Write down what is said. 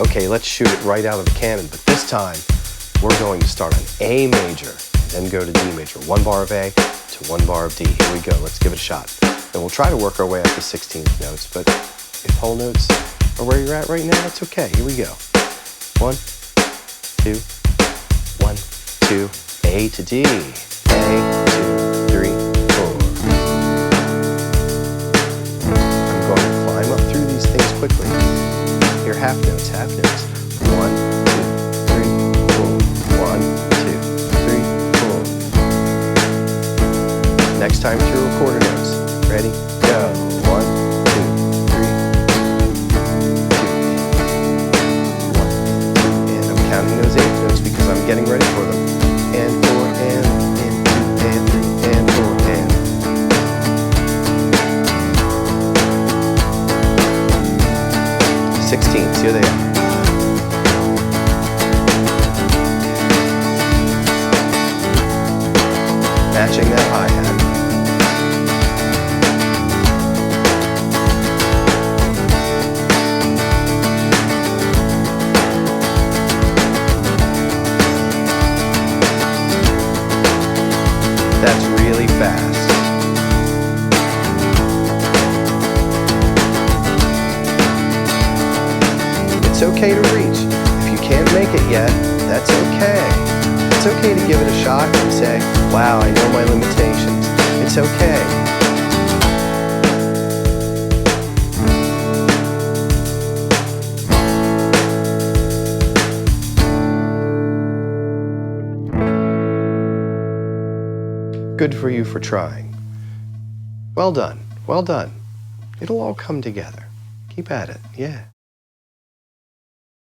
Okay, let's shoot it right out of the cannon, but this time we're going to start on A major, then go to D major. 1 bar of A to 1 bar of D. Here we go, let's give it a shot. And we'll try to work our way up to 16th notes, but if whole notes are where you're at right now, that's okay. Here we go. 1, 2, 1, 2, A to D. A, 2, 3, 4. I'm going to climb up through these things quickly. Here, half notes, half notes. 1, 2, 3, 4. 1, 2, 3, 4. Next time through a quarter notes. Ready? Go. 1, 2, 3, 2, 1, 2. And I'm counting those 8th notes because I'm getting ready for them. And 4, and 2, and 3, and 4, and. Sixteens, here they are. Matching that hi-hat. That's really fast. It's okay to reach. If you can't make it yet, that's okay. It's okay to give it a shot and say, wow, I know my limitations. It's okay. Good for you for trying. Well done, well done. It'll all come together. Keep at it, yeah.